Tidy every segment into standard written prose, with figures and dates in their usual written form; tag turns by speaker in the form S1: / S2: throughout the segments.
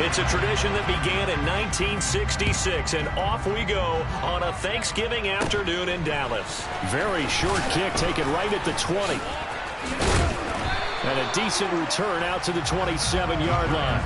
S1: It's a tradition that began in 1966, and off we go on a Thanksgiving afternoon in Dallas.
S2: Very short kick taken right at the 20. And a decent return out to the 27-yard line.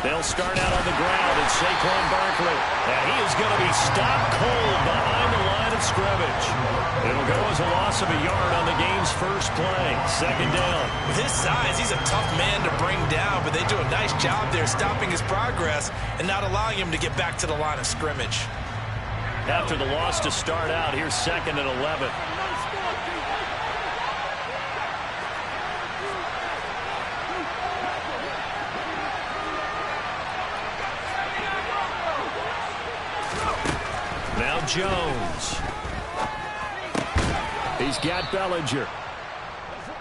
S1: They'll start out on the ground, and Saquon Barkley. And he is going to be stopped cold behind the line of scrimmage. It'll go as a loss of a yard on the game's first play. Second down.
S3: With his size, he's a tough man to bring down, but they do a nice job there stopping his progress and not allowing him to get back to the line of scrimmage.
S1: After the loss to start out, here's 2nd and 11. Now Jones.
S2: He's got Bellinger.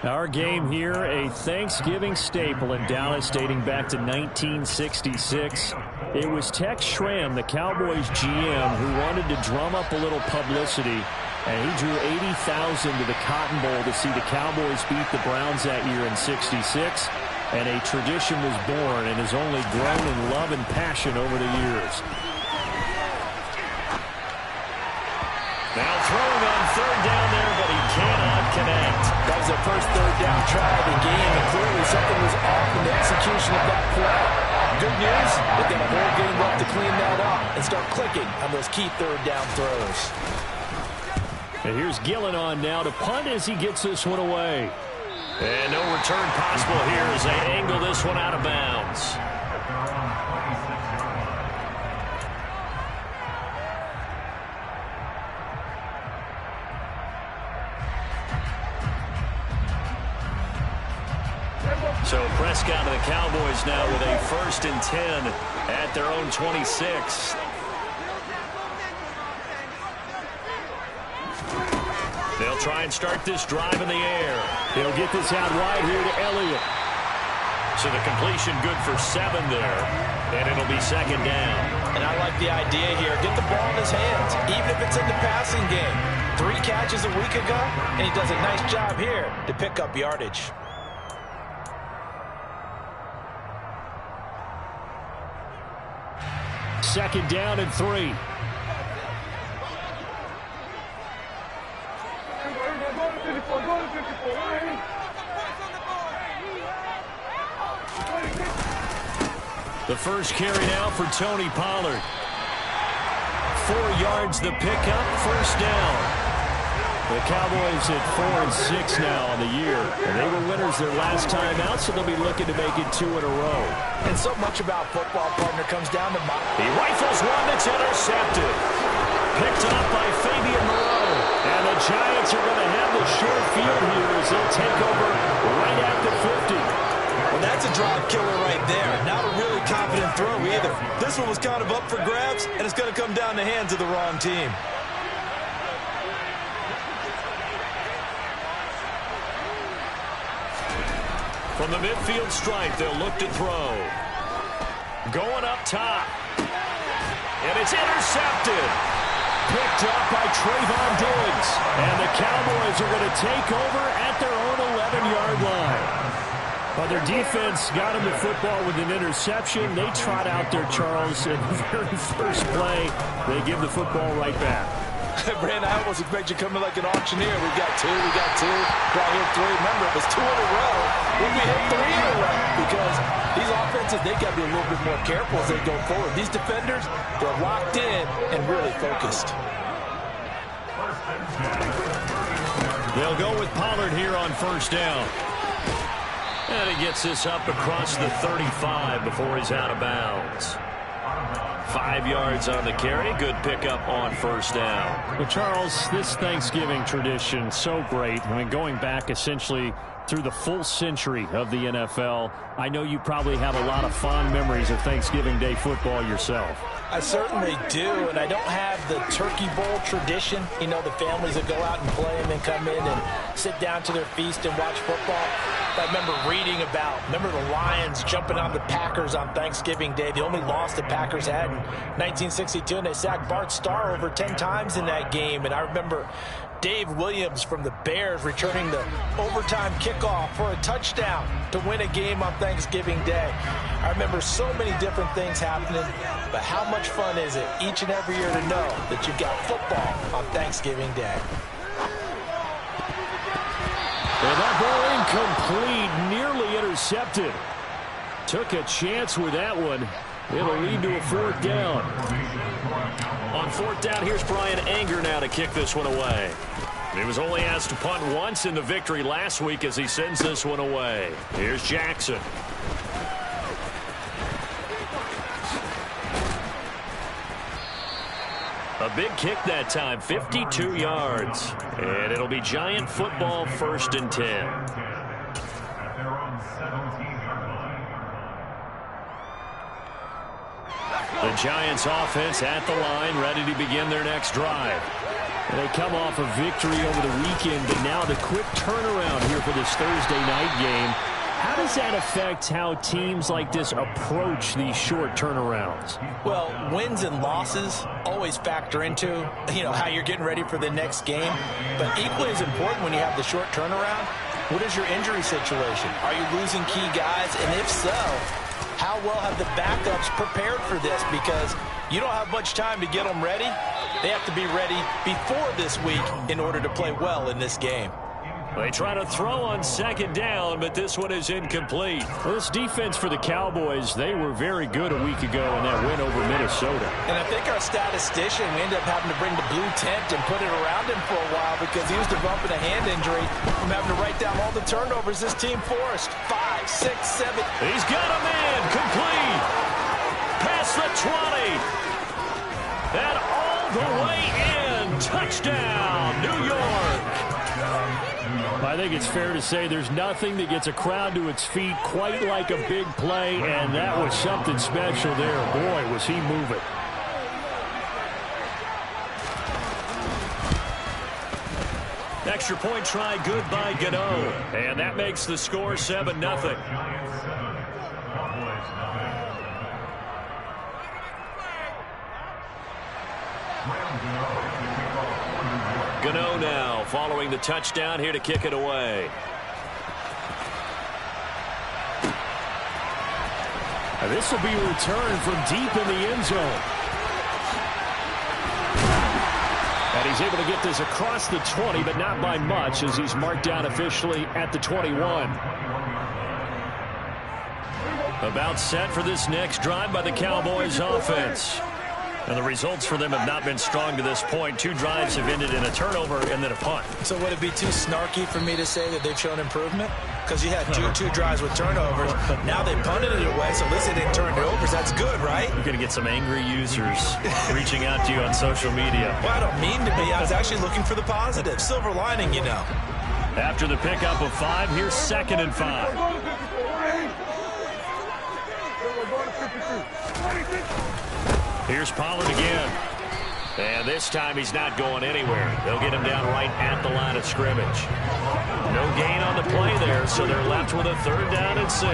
S2: Our game here, a Thanksgiving staple in Dallas dating back to 1966. It was Tex Schramm, the Cowboys GM, who wanted to drum up a little publicity, and he drew 80,000 to the Cotton Bowl to see the Cowboys beat the Browns that year in '66, and a tradition was born and has only grown in love and passion over the years.
S1: Now throwing on 3rd down there, but he cannot connect.
S4: That was their first 3rd down try of the game, and clearly something was off in the execution of that play. Good news, they've got a whole game left to clean that up and start clicking on those key 3rd down throws.
S2: And here's Gillen on now to punt as he gets this one away.
S1: And no return possible here as they angle this one out of bounds. So Prescott and the Cowboys now with a 1st and 10 at their own 26. They'll try and start this drive in the air.
S2: He'll get this out wide here to Elliott.
S1: So the completion good for 7 there, and it'll be 2nd down.
S4: And I like the idea here. Get the ball in his hands, even if it's in the passing game. 3 catches a week ago, and he does a nice job here to pick up yardage.
S2: Second down and 3. The first carry now for Tony Pollard. 4 yards the pickup, 1st down. The Cowboys at 4 and 6 now on the year, and they were winners their last time out, so they'll be looking to make it 2 in a row.
S4: And so much about football, partner, comes down to
S1: he rifles one that's intercepted. Picked up by Fabian Moreau. And the Giants are going to have the short field here as they'll take over right at the 50.
S3: Well, that's a drive killer right there. Not a really confident throw either. This one was kind of up for grabs, and it's going to come down the hands of the wrong team.
S1: From the midfield stripe, they'll look to throw. Going up top. And it's intercepted. Picked up by Trayvon Diggs. And the Cowboys are going to take over at their own 11-yard line. But their defense got them the football with an interception. They trot out there, Charles, in the very first play. They give the football right back.
S4: Brandon, I almost expect you to come in like an auctioneer. We got 2, right here 3. Remember, it was 2 in a row. When we hit 3 in a row, because these offenses, they got to be a little bit more careful as they go forward. These defenders, they're locked in and really focused.
S1: They'll go with Pollard here on 1st down. And he gets this up across the 35 before he's out of bounds. 5 yards on the carry. Good pickup on first down.
S2: Well, Charles, this Thanksgiving tradition, so great. I mean, going back essentially through the full century of the NFL, I know you probably have a lot of fond memories of Thanksgiving Day football yourself.
S4: I certainly do, and I don't have the Turkey Bowl tradition. You know, the families that go out and play and then come in and sit down to their feast and watch football. I remember reading remember the Lions jumping on the Packers on Thanksgiving Day. The only loss the Packers had in 1962, and they sacked Bart Starr over 10 times in that game. And I remember Dave Williams from the Bears returning the overtime kickoff for a touchdown to win a game on Thanksgiving Day. I remember so many different things happening, but how much fun is it each and every year to know that you've got football on Thanksgiving Day?
S2: And that ball incomplete, nearly intercepted. Took a chance with that one. It'll lead to a 4th down.
S1: On 4th down, here's Brian Anger now to kick this one away. He was only asked to punt once in the victory last week as he sends this one away. Here's Jackson. A big kick that time, 52 yards. And it'll be Giant football, 1st and 10. The Giants offense at the line, ready to begin their next drive.
S2: And they come off a victory over the weekend, but now the quick turnaround here for this Thursday night game. How does that affect how teams like this approach these short turnarounds?
S4: Well, wins and losses always factor into, how you're getting ready for the next game. But equally as important when you have the short turnaround, what is your injury situation? Are you losing key guys? And if so, how well have the backups prepared for this? Because you don't have much time to get them ready. They have to be ready before this week in order to play well in this game.
S1: They try to throw on 2nd down, but this one is incomplete.
S2: Well, this defense for the Cowboys, they were very good a week ago in that win over Minnesota.
S4: And I think our statistician, we ended up having to bring the blue tent and put it around him for a while because he was developing a hand injury from having to write down all the turnovers this team forced. 5, 6, 7.
S1: He's got a man complete. Past the 20. And all the way in. Touchdown, New York.
S2: I think it's fair to say there's nothing that gets a crowd to its feet quite like a big play, and that was something special there. Boy, was he moving.
S1: Extra point try good by Gano. And that makes the score 7-0. Gano now following the touchdown here to kick it away.
S2: And this will be returned from deep in the end zone. And he's able to get this across the 20, but not by much as he's marked down officially at the 21.
S1: About set for this next drive by the Cowboys offense. And the results for them have not been strong to this point. 2 drives have ended in a turnover and then a punt.
S4: So would it be too snarky for me to say that they've shown improvement? Because you had two drives with turnovers. Now they punted it away, so at least they didn't turn it over. So that's good, right?
S1: You're going to get some angry users reaching out to you on social media.
S4: Well, I don't mean to be. I was actually looking for the positive. Silver lining, you know.
S1: After the pickup of 5, here's 2nd and 5. Here's Pollard again. And this time he's not going anywhere. They'll get him down right at the line of scrimmage. No gain on the play there, so they're left with a 3rd down and 6.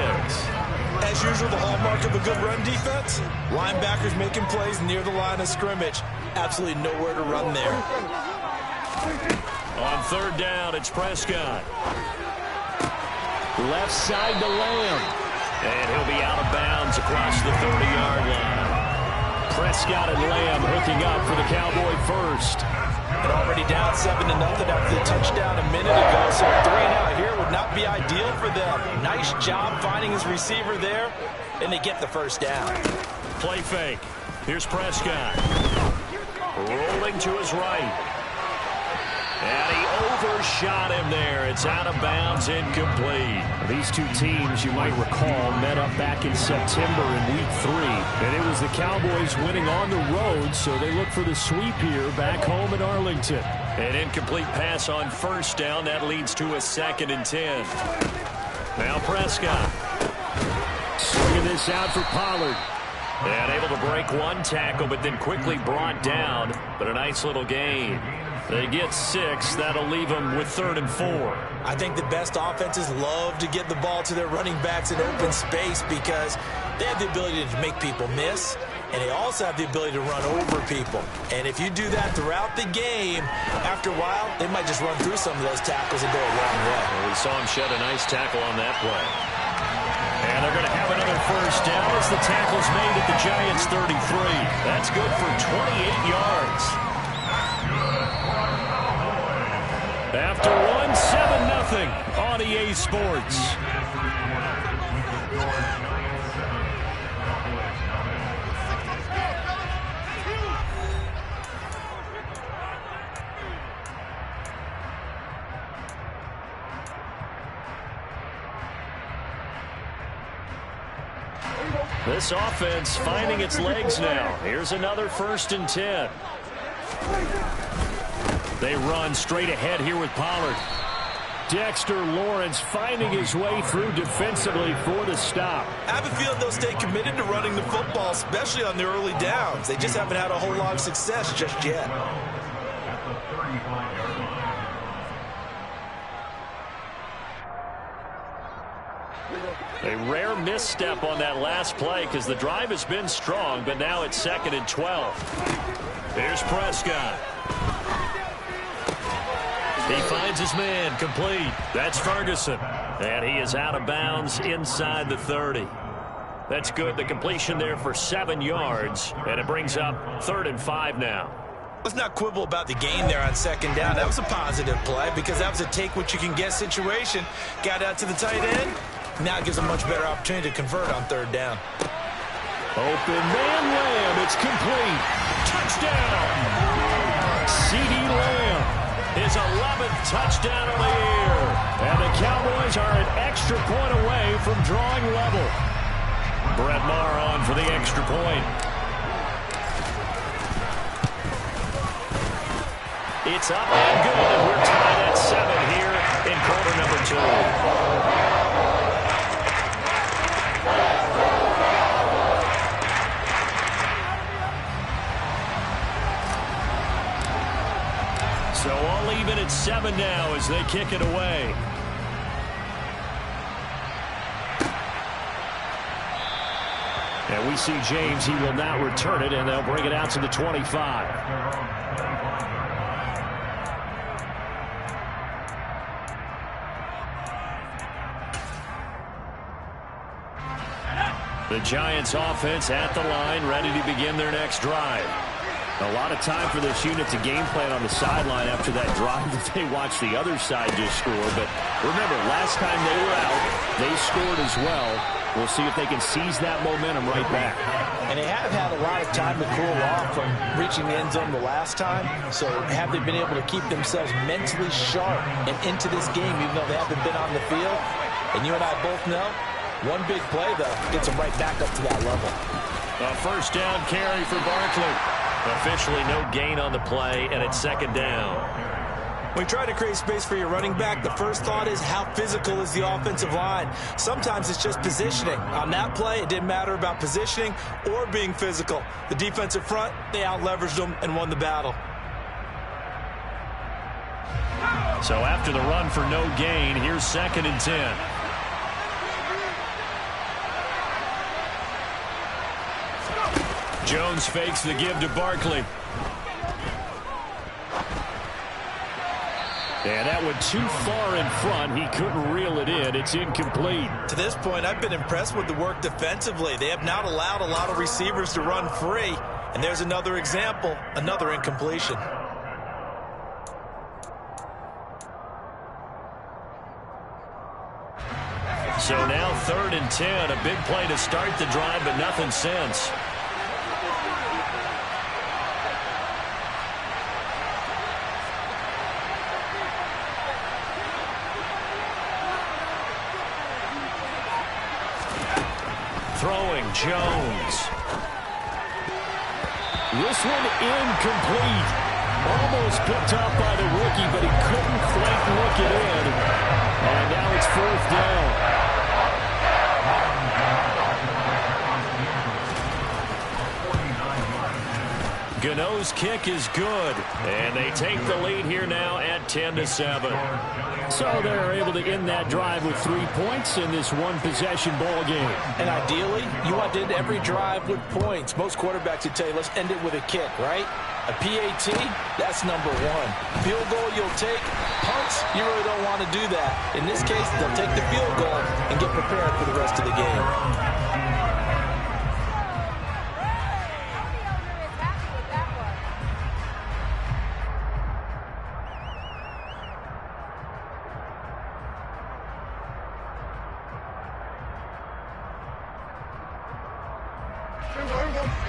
S4: As usual, the hallmark of a good run defense, linebackers making plays near the line of scrimmage. Absolutely nowhere to run there.
S1: On 3rd down, it's Prescott.
S2: Left side to Lamb.
S1: And he'll be out of bounds across the 30-yard line.
S2: Prescott and Lamb hooking up for the Cowboy first.
S4: And already down 7-0 after the touchdown a minute ago. So 3 and out here would not be ideal for them. Nice job finding his receiver there. And they get the 1st down.
S1: Play fake. Here's Prescott. Rolling to his right. And he overshot him there. It's out of bounds, incomplete.
S2: These two teams, you might recall, met up back in September in Week 3. And it was the Cowboys winning on the road, so they look for the sweep here back home in Arlington.
S1: An incomplete pass on first down. That leads to a 2nd and 10. Now Prescott.
S2: Swinging this out for Pollard.
S1: And able to break one tackle, but then quickly brought down. But a nice little gain. They get 6. That'll leave them with 3rd and 4.
S3: I think the best offenses love to get the ball to their running backs in open space because they have the ability to make people miss, and they also have the ability to run over people. And if you do that throughout the game, after a while, they might just run through some of those tackles and go a long way.
S1: Well, we saw him shed a nice tackle on that play. And they're going to have another first down as the tackle's made at the Giants' 33. That's good for 28 yards. After one, 7-0 on EA Sports. This offense finding its legs now. Here's another 1st and 10. They run straight ahead here with Pollard. Dexter Lawrence finding his way through defensively for the stop.
S3: I have a feeling they'll stay committed to running the football, especially on the early downs. They just haven't had a whole lot of success just yet.
S1: A rare misstep on that last play because the drive has been strong, but now it's 2nd and 12. Here's Prescott. He finds his man, complete. That's Ferguson. And he is out of bounds inside the 30. That's good. The completion there for 7 yards, and it brings up 3rd and 5 now.
S3: Let's not quibble about the gain there on 2nd down. That was a positive play because that was a take-what-you-can-get situation. Got out to the tight end. Now it gives a much better opportunity to convert on 3rd down.
S2: Open man Lamb. It's complete.
S1: Touchdown! CeeDee Lamb. His 11th touchdown of the year. And the Cowboys are an extra point away from drawing level. Brett Maher on for the extra point. It's up and good. We're tied at 7 here in quarter number 2. So all even at 7 now as they kick it away.
S2: And we see James. He will not return it, and they'll bring it out to the 25.
S1: The Giants offense at the line, ready to begin their next drive.
S2: A lot of time for this unit to game plan on the sideline after that drive that they watched the other side just score. But remember, last time they were out, they scored as well. We'll see if they can seize that momentum right back.
S3: And they have had a lot of time to cool off from reaching the end zone the last time. So have they been able to keep themselves mentally sharp and into this game, even though they haven't been on the field? And you and I both know, one big play, though, gets them right back up to that level.
S1: A first down carry for Barkley. Officially no gain on the play, and it's 2nd down.
S3: When you try to create space for your running back, the first thought is how physical is the offensive line. Sometimes it's just positioning. On that play, it didn't matter about positioning or being physical. The defensive front, they out-leveraged them and won the battle.
S1: So after the run for no gain, here's 2nd and 10. Jones fakes the give to Barkley.
S2: And that went too far in front. He couldn't reel it in. It's incomplete.
S3: To this point, I've been impressed with the work defensively. They have not allowed a lot of receivers to run free. And there's another example, another incompletion.
S1: So now 3rd and 10. A big play to start the drive, but nothing since.
S2: Jones. This one incomplete. Almost picked up by the rookie, but he couldn't quite look it in. And now it's 4th down. Gano's kick is good, and they take the lead here now at 10-7. So they're able to end that drive with 3 points in this one-possession ball game.
S4: And ideally, you want to end every drive with points. Most quarterbacks would tell you, let's end it with a kick, right? A PAT, that's number 1. Field goal you'll take. Punts, you really don't want to do that. In this case, they'll take the field goal and get prepared for the rest of the game.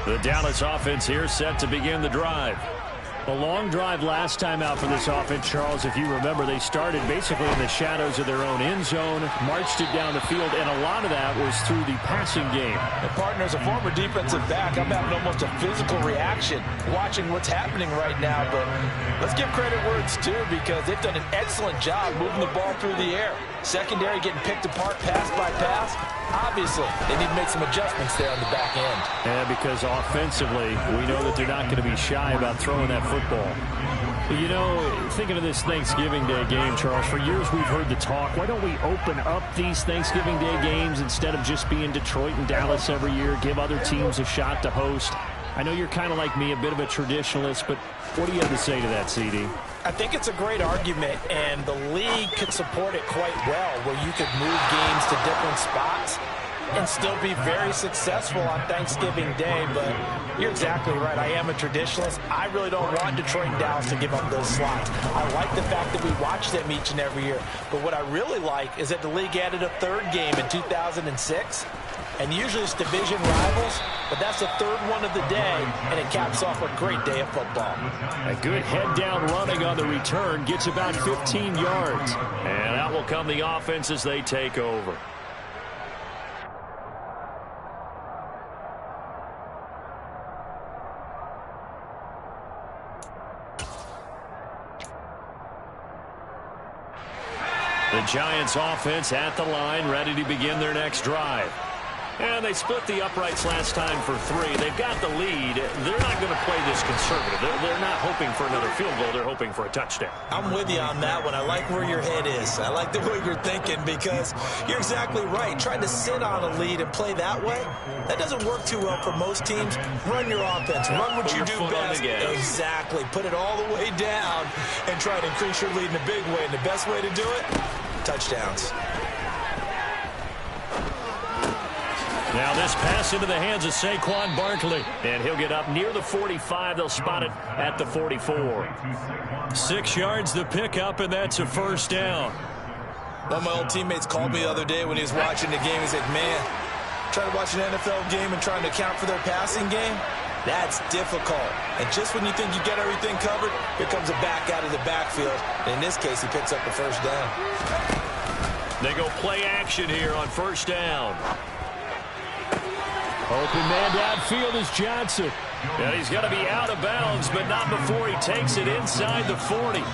S2: The Dallas offense here set to begin the drive. A long drive last time out for this offense, Charles. If you remember, they started basically in the shadows of their own end zone, marched it down the field, and a lot of that was through the passing game.
S4: And partner, as a former defensive back, I'm having almost a physical reaction watching what's happening right now. But let's give credit where it's due, because they've done an excellent job moving the ball through the air. Secondary getting picked apart pass by pass. Obviously, they need to make some adjustments there on the back end.
S2: And because offensively, we know that they're not going to be shy about throwing that football. You know, thinking of this Thanksgiving Day game, Charles, for years we've heard the talk, why don't we open up these Thanksgiving Day games instead of just being Detroit and Dallas every year, give other teams a shot to host? I know you're kind of like me, a bit of a traditionalist, but what do you have to say to that, CD?
S3: I think it's a great argument, and the league could support it quite well, where you could move games to different spots and still be very successful on Thanksgiving Day. But you're exactly right. I am a traditionalist. I really don't want Detroit and Dallas to give up those slots. I like the fact that we watch them each and every year. But what I really like is that the league added a third game in 2006. And usually it's division rivals, but that's the third one of the day, and it caps off a great day of football.
S2: A good head-down running on the return, gets about 15 yards. And out will come the offense as they take over. The Giants offense at the line, ready to begin their next drive. And they split the uprights last time for 3. They've got the lead. They're not going to play this conservative. They're not hoping for another field goal. They're hoping for a touchdown.
S3: I'm with you on that one. I like where your head is. I like the way you're thinking, because you're exactly right. Trying to sit on a lead and play that way, that doesn't work too well for most teams. Run your offense. Run what you do best. Exactly. Put it all the way down and try to increase your lead in a big way. And the best way to do it, touchdowns.
S2: Now this pass into the hands of Saquon Barkley. And he'll get up near the 45. They'll spot it at the 44. 6 yards the pickup, and that's a first down.
S3: One of my old teammates called me the other day when he was watching the game. He's like, man, trying to watch an NFL game and trying to account for their passing game, that's difficult. And just when you think you get everything covered, here comes a back out of the backfield. And in this case, he picks up the first down.
S2: They go play action here on first down. Open man downfield is Johnson. And he's going to be out of bounds, but not before he takes it inside the 40.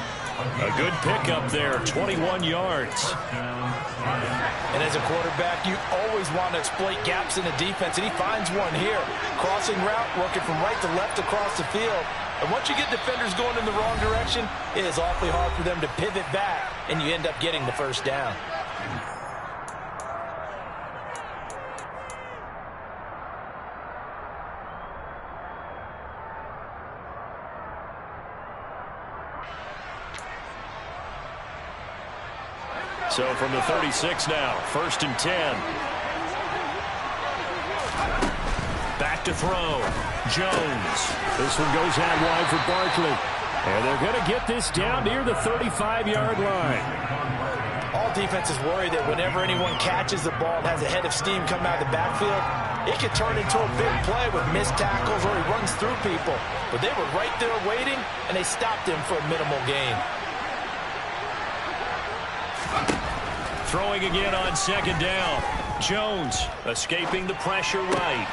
S2: A good pickup there, 21 yards.
S3: And as a quarterback, you always want to exploit gaps in the defense, and he finds one here. Crossing route, working from right to left across the field. And once you get defenders going in the wrong direction, it is awfully hard for them to pivot back, and you end up getting the first down.
S2: So from the 36 now, 1st and 10. Back to throw. Jones. This one goes out wide for Barkley. And they're going to get this down near the 35-yard line.
S3: All defenses worry that whenever anyone catches the ball and has a head of steam coming out of the backfield, it could turn into a big play with missed tackles or he runs through people. But they were right there waiting, and they stopped him for a minimal gain.
S2: Throwing again on 2nd down.
S1: Jones escaping the pressure right.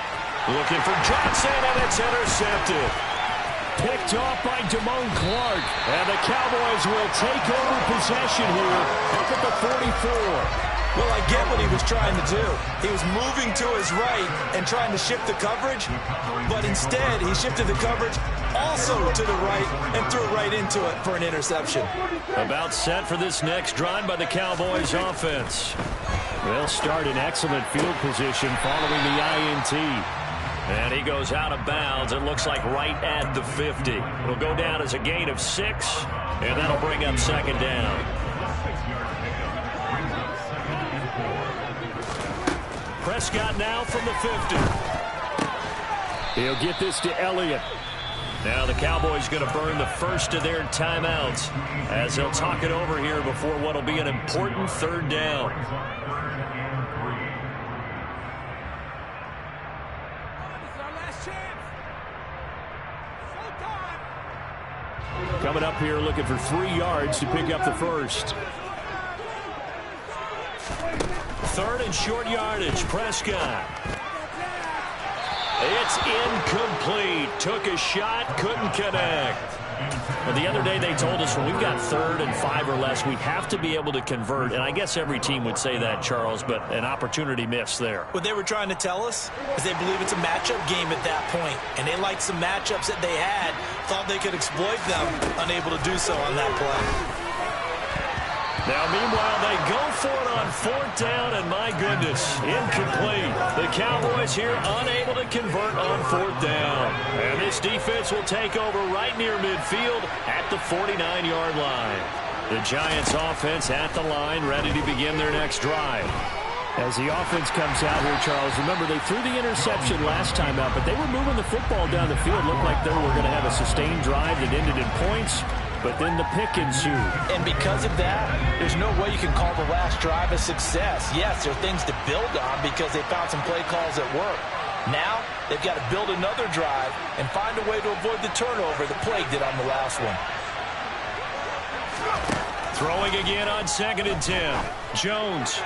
S1: Looking for Johnson, and it's intercepted.
S2: Picked off by Damone Clark. And the Cowboys will take over possession here up at the 44.
S3: Well, I get what he was trying to do. He was moving to his right and trying to shift the coverage, but instead he shifted the coverage also to the right and threw right into it for an interception.
S2: About set for this next drive by the Cowboys offense. They'll start in excellent field position following the INT.
S1: And he goes out of bounds. It looks like right at the 50. It'll go down as a gain of 6, and that'll bring up second down. Prescott now from the 50.
S2: He'll get this to Elliott.
S1: Now the Cowboys going to burn the first of their timeouts as they'll talk it over here before what will be an important third down.
S2: Coming up here looking for 3 yards to pick up the first.
S1: Third and short yardage. Prescott. It's incomplete. Took a shot, couldn't connect.
S2: Well, the other day they told us when we've got 3rd and 5 or less, we have to be able to convert. And I guess every team would say that, Charles, but an opportunity missed there.
S3: What they were trying to tell us is they believe it's a matchup game at that point, and they liked some matchups that they had, thought they could exploit them, unable to do so on that play.
S1: Now, meanwhile, they go for it on 4th down, and my goodness, incomplete. The Cowboys here unable to convert on 4th down. And this defense will take over right near midfield at the 49-yard line.
S2: The Giants offense at the line, ready to begin their next drive. As the offense comes out here, Charles, remember they threw the interception last time out, but they were moving the football down the field. Looked like they were going to have a sustained drive that ended in points. But then the pick ensued.
S3: And because of that, there's no way you can call the last drive a success. Yes, there are things to build on because they found some play calls that work. Now, they've got to build another drive and find a way to avoid the turnover that plagued it on the last one.
S1: Throwing again on 2nd and 10. Jones.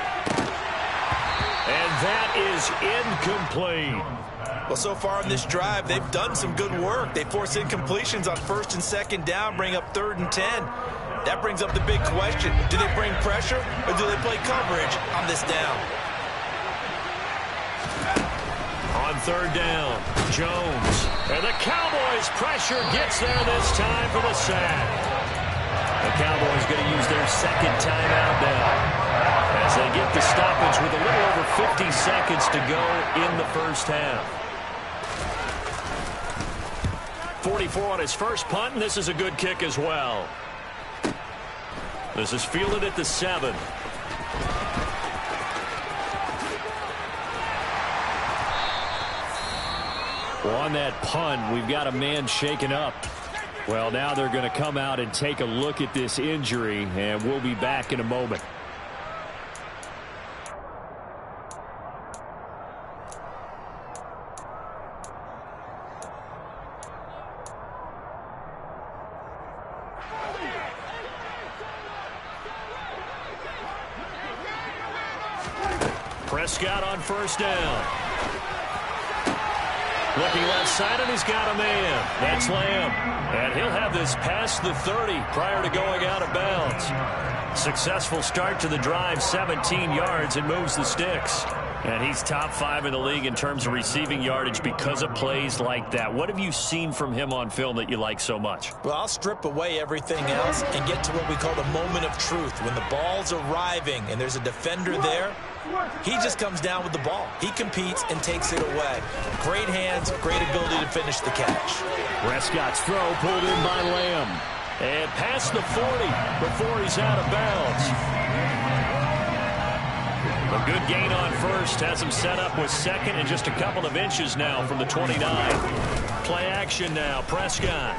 S1: And that is incomplete.
S3: Well, so far in this drive, they've done some good work. They force incompletions on 1st and 2nd down, bring up 3rd and 10. That brings up the big question. Do they bring pressure or do they play coverage on this down?
S1: On 3rd down, Jones. And the Cowboys pressure gets there this time for the sack.
S2: The Cowboys going to use their 2nd timeout now as they get the stoppage with a little over 50 seconds to go in the first half.
S1: 44 on his first punt, and this is a good kick as well. This is fielded at the 7.
S2: Well, on that punt, we've got a man shaken up. Well, now they're going to come out and take a look at this injury, and we'll be back in a moment.
S1: Prescott on 1st down. Looking left side, and he's got a man. That's Lamb. And he'll have this past the 30 prior to going out of bounds. Successful start to the drive, 17 yards, and moves the sticks. And he's top 5 in the league in terms of receiving yardage because of plays like that. What have you seen from him on film that you like so much?
S3: Well, I'll strip away everything else and get to what we call the moment of truth. When the ball's arriving and there's a defender there, he just comes down with the ball. He competes and takes it away. Great hands, great ability to finish the catch.
S2: Prescott's throw pulled in by Lamb.
S1: And past the 40 before he's out of bounds. A good gain on 1st has him set up with 2nd and just a couple of inches now from the 29. Play action now, Prescott.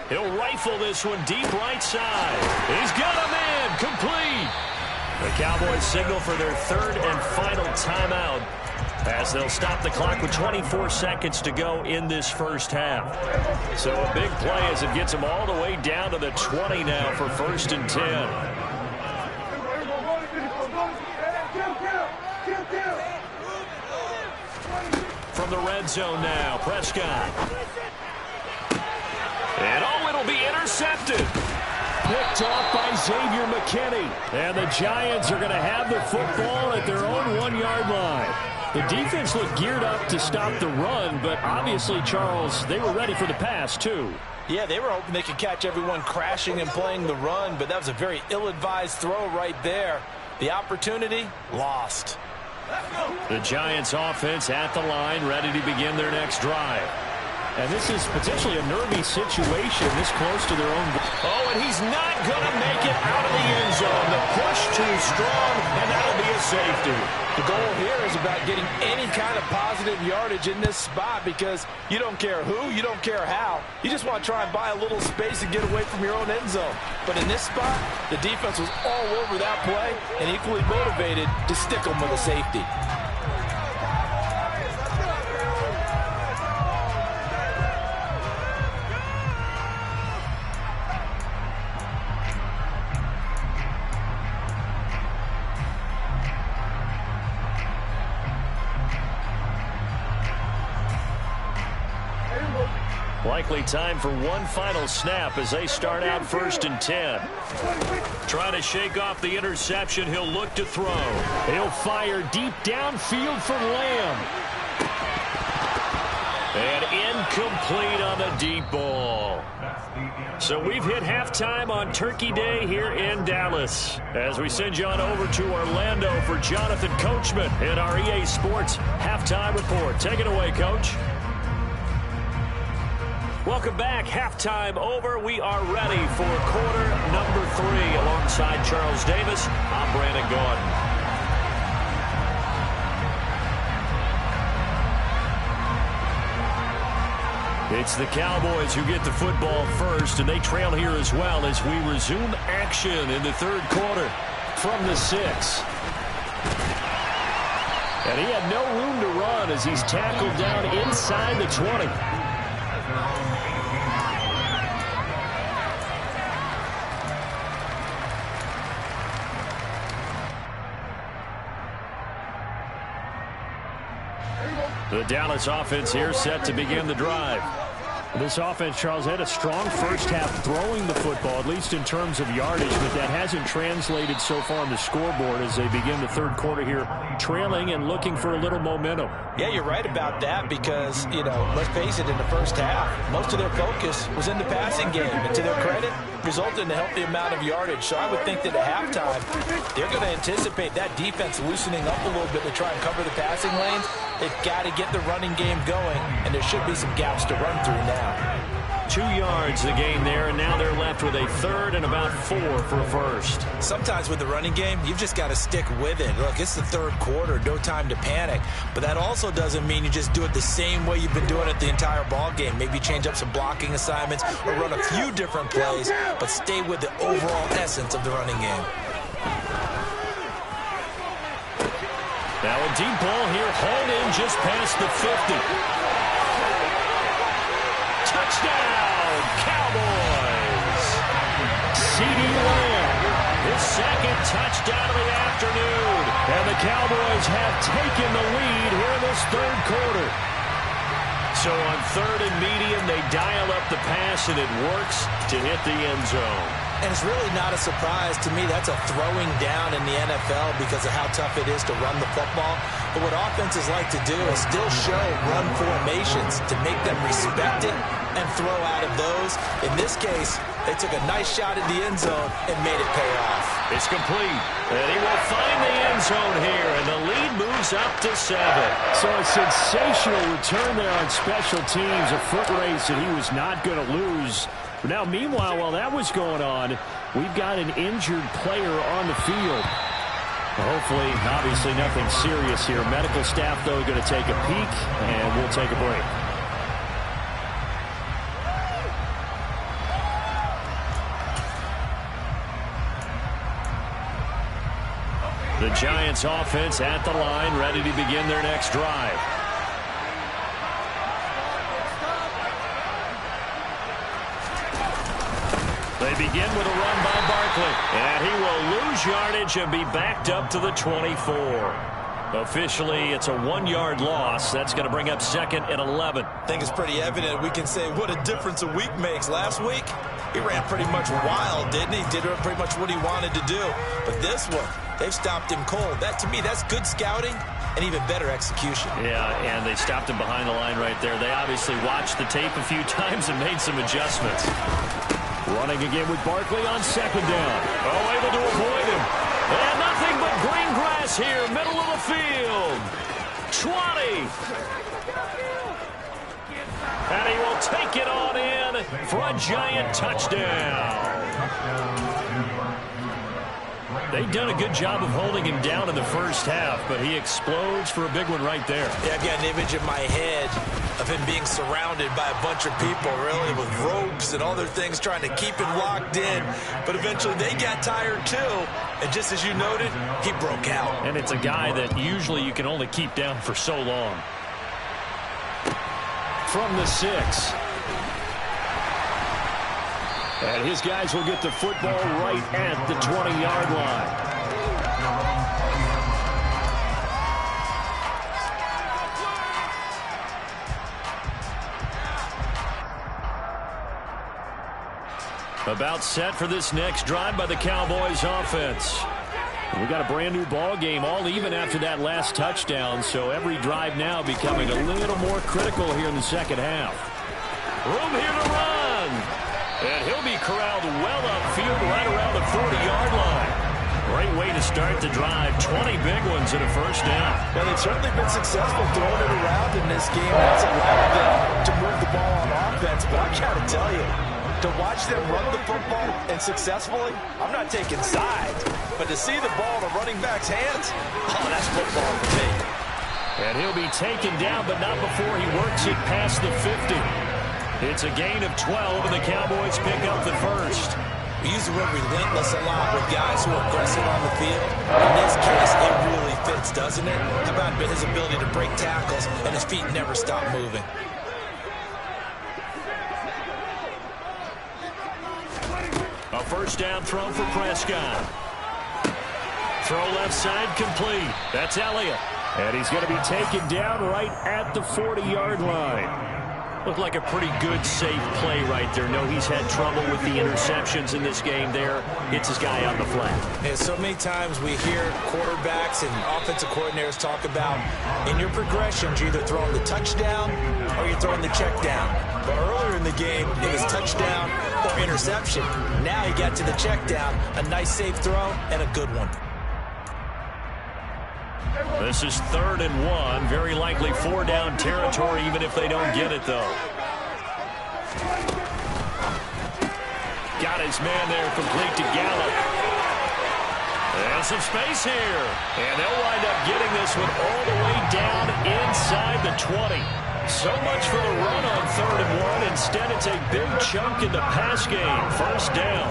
S1: He'll rifle this one deep right side. He's got a man, complete. The Cowboys signal for their 3rd and final timeout as they'll stop the clock with 24 seconds to go in this first half. So a big play as it gets them all the way down to the 20 now for 1st and 10. From the red zone now, Prescott. And it'll be intercepted. Picked off by Xavier McKinney. And the Giants are going to have the football at their own 1-yard line. The defense looked geared up to stop the run, but obviously, Charles, they were ready for the pass, too.
S4: Yeah, they were hoping they could catch everyone crashing and playing the run, but that was a very ill-advised throw right there. The opportunity, lost.
S2: The Giants offense at the line, ready to begin their next drive. And this is potentially a nervy situation this close to their own.
S1: Oh, and he's not going to make it out of the end zone. The push too strong, and that'll be a safety.
S4: The goal here is about getting any kind of positive yardage in this spot because you don't care who, you don't care how. You just want to try and buy a little space and get away from your own end zone. But in this spot, the defense was all over that play and equally motivated to stick them with a safety.
S2: Likely time for one final snap as they start out 1st and 10.
S1: Trying to shake off the interception. He'll look to throw.
S2: He'll fire deep downfield for Lamb.
S1: And incomplete on the deep ball. So we've hit halftime on Turkey Day here in Dallas. As we send you on over to Orlando for Jonathan Coachman in our EA Sports Halftime Report. Take it away, Coach. Welcome back. Halftime over. We are ready for quarter number 3. Alongside Charles Davis, I'm Brandon Gordon. It's the Cowboys who get the football first, and they trail here as well as we resume action in the 3rd quarter from the 6.
S2: And he had no room to run as he's tackled down inside the 20. The Dallas offense here set to begin the drive. This offense, Charles, had a strong first half throwing the football, at least in terms of yardage, but that hasn't translated so far on the scoreboard as they begin the 3rd quarter here, trailing and looking for a little momentum.
S4: Yeah, you're right about that because, let's face it, in the first half, most of their focus was in the passing game. And to their credit, resulted in a healthy amount of yardage. So I would think that at halftime, they're going to anticipate that defense loosening up a little bit to try and cover the passing lanes. They've got to get the running game going, and there should be some gaps to run through now.
S1: 2 yards the gain there, and now they're left with a 3rd and about 4 for a first.
S3: Sometimes with the running game, you've just got to stick with it. Look, it's the 3rd quarter, no time to panic. But that also doesn't mean you just do it the same way you've been doing it the entire ball game. Maybe change up some blocking assignments or run a few different plays, but stay with the overall essence of the running game.
S1: Now a deep ball here, hauled in just past the 50. Touchdown, Cowboys! CeeDee Lamb, his 2nd touchdown of the afternoon. And the Cowboys have taken the lead here in this 3rd quarter. So on 3rd and medium, they dial up the pass, and it works to hit the end zone.
S3: And it's really not a surprise to me. That's a throwing down in the NFL because of how tough it is to run the football. But what offenses like to do is still show run formations to make them respect it and throw out of those. In this case, they took a nice shot at the end zone and made it pay off.
S1: It's complete. And he will find the end zone here, and the lead moves up to 7.
S2: So a sensational return there on special teams, a foot race that he was not going to lose. Now, meanwhile, while that was going on, we've got an injured player on the field. Hopefully, obviously, nothing serious here. Medical staff, though, going to take a peek, and we'll take a break. The Giants offense at the line, ready to begin their next drive. They begin with a run by Barkley, and he will lose yardage and be backed up to the 24. Officially, it's a 1-yard loss. That's going to bring up 2nd and 11.
S3: I think it's pretty evident. We can say what a difference a week makes. Last week, he ran pretty much wild, didn't he? Did pretty much what he wanted to do. But this one, they've stopped him cold. That, to me, that's good scouting and even better execution.
S2: Yeah, and they stopped him behind the line right there. They obviously watched the tape a few times and made some adjustments. Running again with Barkley on 2nd down. Oh, able to avoid him. And nothing but green grass here, middle of the field. 20. And he will take it on in for a giant touchdown. They've done a good job of holding him down in the first half, but he explodes for a big one right there.
S3: Yeah, I've got an image in my head of him being surrounded by a bunch of people, really, with ropes and other things trying to keep him locked in. But eventually they got tired too, and just as you noted, he broke out.
S2: And it's a guy that usually you can only keep down for so long. From the 6. And his guys will get the football right at the 20-yard line. About set for this next drive by the Cowboys offense. We got a brand new ball game, all even after that last touchdown, so every drive now becoming a little more critical here in the second half. Room here to run. And he'll be corralled well upfield right around the 40-yard line. Great way to start the drive. 20 big ones in a first down.
S4: And they've certainly been successful throwing it around in this game. That's allowed them to move the ball on offense. But I got to tell you, to watch them run the football and successfully, I'm not taking sides. But to see the ball in a running back's hands, oh, that's football for me.
S2: And he'll be taken down, but not before he works it past the 50. It's a gain of 12, and the Cowboys pick up the first.
S3: We use the word relentless a lot with guys who are aggressive on the field. In this case, it really fits, doesn't it? How about his ability to break tackles and his feet never stop moving?
S2: A first down throw for Prescott. Throw left side complete. That's Elliott. And he's going to be taken down right at the 40-yard line. Looked like a pretty good, safe play right there. No, he's had trouble with the interceptions in this game there. Hits his guy on the flat.
S3: And so many times we hear quarterbacks and offensive coordinators talk about in your progressions, you're either throwing the touchdown or you're throwing the check down. But earlier in the game, it was touchdown or interception. Now he got to the check down, a nice safe throw, and a good one.
S2: This is 3rd and 1. Very likely 4-down territory, even if they don't get it, though. Got his man there, complete to Gallup. And some space here. And they'll wind up getting this one all the way down inside the 20. So much for the run on 3rd and 1. Instead, it's a big chunk in the pass game. First down.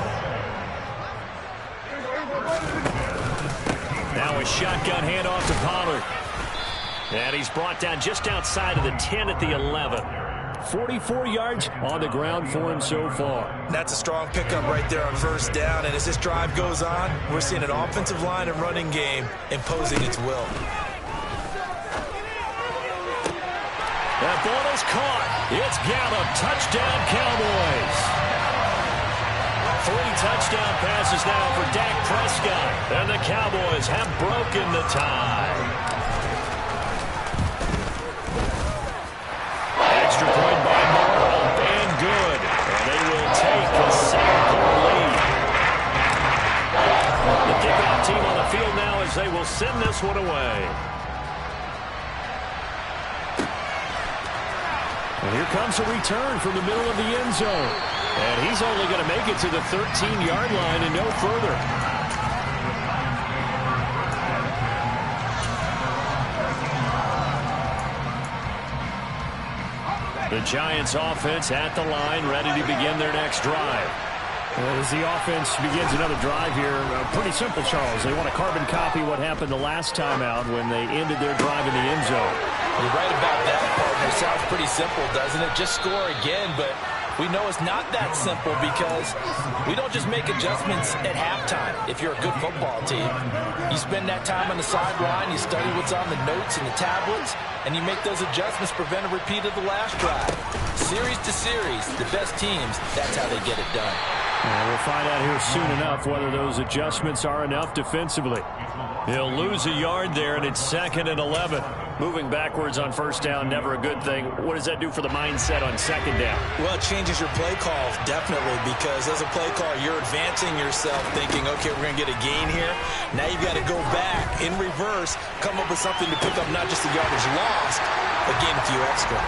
S2: Now a shotgun handoff to Pollard. And he's brought down just outside of the 10 at the 11. 44 yards on the ground for him so far.
S3: That's a strong pickup right there on first down. And as this drive goes on, we're seeing an offensive line and running game imposing its will.
S2: That ball is caught. It's Gallup. Touchdown, Cowboys. 3 touchdown passes now for Dak Prescott. And the Cowboys have broken the tie. Extra point by Moore, up and good. And they will take a 7-point lead. The kickoff team on the field now as they will send this one away. And here comes a return from the middle of the end zone. And he's only going to make it to the 13-yard line and no further. The Giants offense at the line, ready to begin their next drive. As the offense begins another drive here, pretty simple, Charles. They want to carbon copy what happened the last time out when they ended their drive in the end zone.
S3: You're right about that, partner.
S4: sounds pretty simple, doesn't it? Just score again, but we know it's not that simple because we don't just make adjustments at halftime if you're a good football team. You spend that time on the sideline, you study what's on the notes and the tablets, and you make those adjustments, prevent a repeat of the last drive. Series to series, the best teams, that's how they get it done.
S2: We'll find out here soon enough whether those adjustments are enough defensively. He'll lose a yard there, and it's 2nd and 11. Moving backwards on first down, never a good thing. What does that do for the mindset on 2nd down?
S3: Well, it changes your play call, definitely, because as a play caller, you're advancing yourself thinking, okay, we're going to get a gain here. Now you've got to go back in reverse, come up with something to pick up not just the yardage lost, but gain a few extra.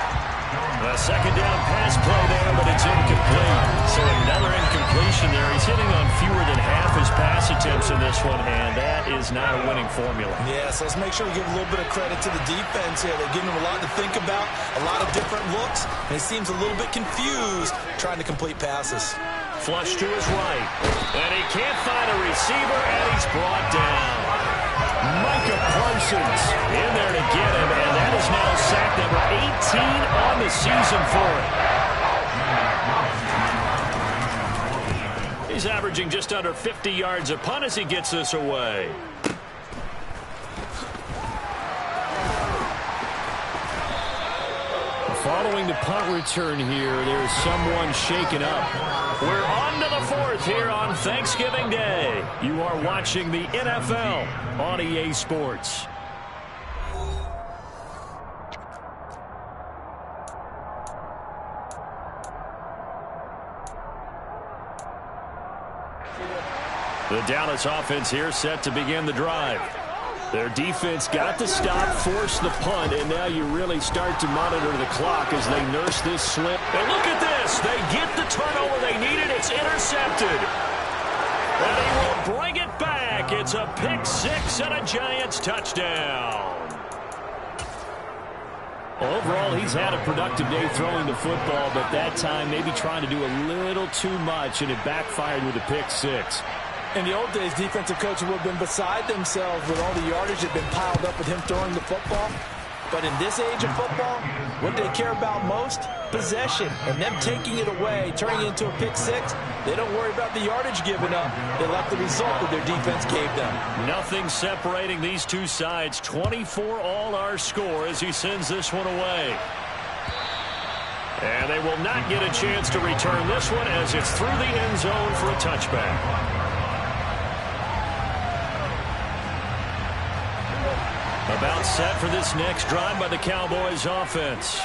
S2: A 2nd down pass play there, but it's incomplete. So another incompletion there. He's hitting on fewer than half his pass attempts in this one, and that is not a winning formula.
S3: Yeah, so let's make sure we give a little bit of credit to the defense here. They're giving him a lot to think about, a lot of different looks, and he seems a little bit confused trying to complete passes.
S2: Flush to his right, and he can't find a receiver, and he's brought down. Micah Parsons in there to get him, and that is now sack number 18 on the season for him. He's averaging just under 50 yards a punt as he gets this away. Following the punt return here, there's someone shaken up. We're on to the 4th here on Thanksgiving Day. You are watching the NFL on EA Sports. The Dallas offense here set to begin the drive. Their defense got the stop, forced the punt, and now you really start to monitor the clock as they nurse this slip. And look at this. They get the turnover they needed. It's intercepted. And he will bring it back. It's a pick 6 and a Giants touchdown. Overall, he's had a productive day throwing the football, but that time maybe trying to do a little too much, and it backfired with a pick 6.
S4: In the old days, defensive coaches would have been beside themselves with all the yardage that had been piled up with him throwing the football. But in this age of football, what they care about most? Possession. And them taking it away, turning it into a pick 6, they don't worry about the yardage given up. They like the result that their defense gave them.
S2: Nothing separating these two sides. 24 all our score as he sends this one away. And they will not get a chance to return this one as it's through the end zone for a touchback. About set for this next drive by the Cowboys offense.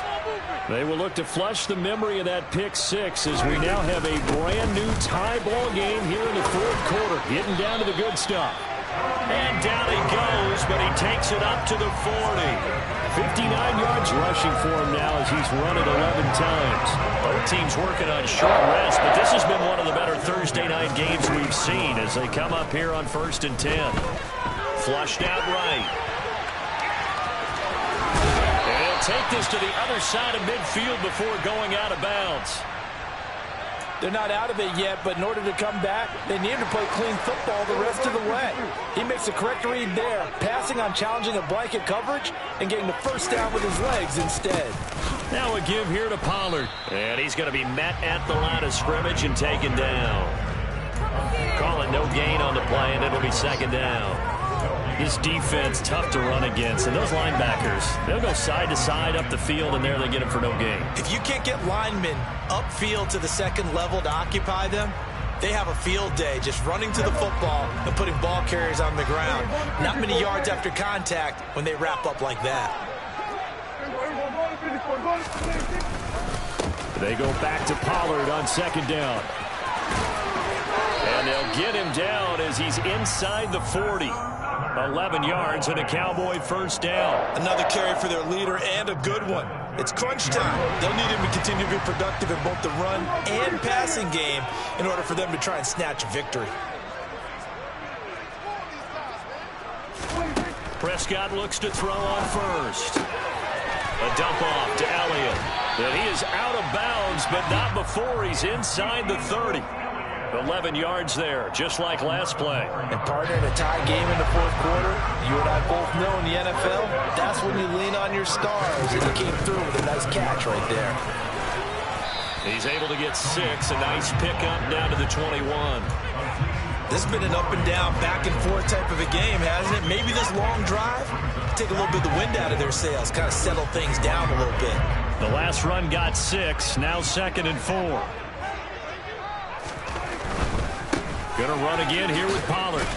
S2: They will look to flush the memory of that pick 6 as we now have a brand new tie ball game here in the 4th quarter. Getting down to the good stuff. And down he goes, but he takes it up to the 40. 59 yards rushing for him now as he's run it 11 times. Both teams working on short rest, but this has been one of the better Thursday night games we've seen as they come up here on 1st and 10. Flushed out right. Take this to the other side of midfield before going out of bounds.
S4: They're not out of it yet, but in order to come back, they need to play clean football the rest of the way. He makes the correct read there, passing on challenging a blanket coverage and getting the first down with his legs instead.
S2: Now a give here to Pollard. And he's going to be met at the line of scrimmage and taken down. Calling no gain on the play, and it'll be 2nd down. This defense tough to run against, and those linebackers, they'll go side to side up the field, and there they get them for no gain.
S3: If you can't get linemen upfield to the 2nd level to occupy them, they have a field day just running to the football and putting ball carriers on the ground. Not many yards after contact when they wrap up like that.
S2: They go back to Pollard on 2nd down. And they'll get him down as he's inside the 40. 11 yards and a Cowboy first down.
S3: Another carry for their leader and a good one. It's crunch time. They'll need him to continue to be productive in both the run and passing game in order for them to try and snatch a victory.
S2: Prescott looks to throw on first. A dump off to Elliott. And he is out of bounds, but not before he's inside the 30. 11 yards there, just like last play.
S4: And partner, in a tie game in the fourth quarter, you and I both know in the NFL, that's when you lean on your stars, and he came through with a nice catch right there.
S2: He's able to get 6, a nice pickup down to the 21.
S3: This has been an up and down, back and forth type of a game, hasn't it? Maybe this long drive, take a little bit of the wind out of their sails, kind of settle things down a little bit.
S2: The last run got 6, now 2nd and 4. Going to run again here with Pollard.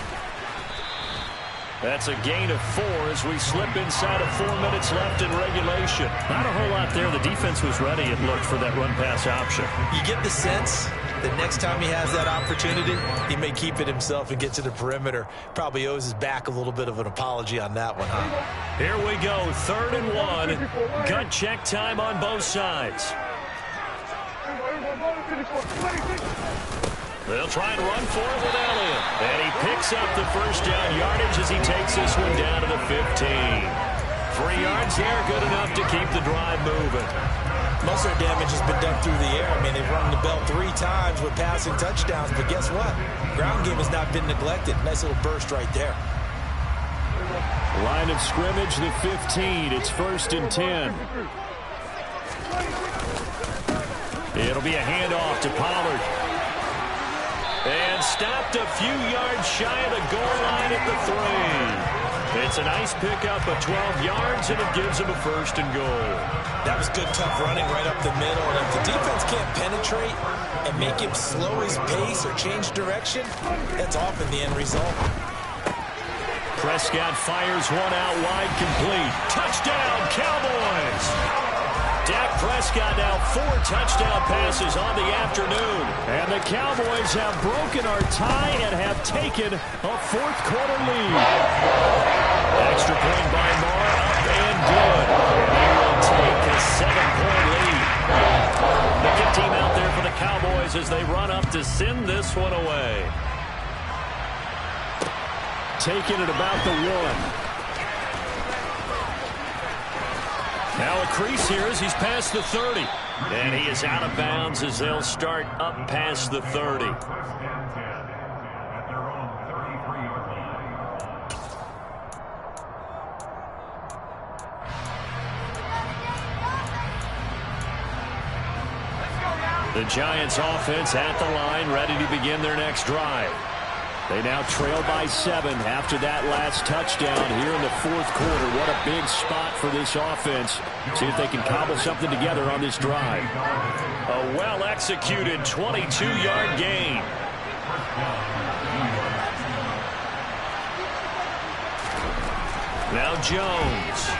S2: That's a gain of 4 as we slip inside of 4 minutes left in regulation. Not a whole lot there. The defense was ready, it looked, for that run-pass option.
S3: You get the sense that next time he has that opportunity, he may keep it himself and get to the perimeter. Probably owes his back a little bit of an apology on that one, huh?
S2: Here we go, 3rd and 1. Gut check time on both sides. They'll try and run for it with Elliott. And he picks up the first down yardage as he takes this one down to the 15. 3 yards there, good enough to keep the drive moving.
S3: Most of their damage has been done through the air. I mean, they've rung the bell 3 times with passing touchdowns, but guess what? Ground game has not been neglected. Nice little burst right there.
S2: Line of scrimmage, the 15. It's 1st and 10. It'll be a handoff to Pollard. And stopped a few yards shy of the goal line at the 3. It's a nice pickup of 12 yards, and it gives him a 1st and goal.
S3: That was good, tough running right up the middle. And if the defense can't penetrate and make him slow his pace or change direction, that's often the end result.
S2: Prescott fires one out wide, complete. Touchdown, Cowboys! Dak Prescott now 4 touchdown passes on the afternoon. And the Cowboys have broken our tie and have taken a 4th quarter lead. Extra point by Moore, up and good. They will take a 7-point lead. The good team out there for the Cowboys as they run up to send this one away. Taking it about the 1. Now a crease here as he's past the 30. And he is out of bounds as they'll start up past the 30. The Giants offense at the line, ready to begin their next drive. They now trail by 7 after that last touchdown here in the 4th quarter. What a big spot for this offense. See if they can cobble something together on this drive. A well-executed 22-yard gain. Now Jones.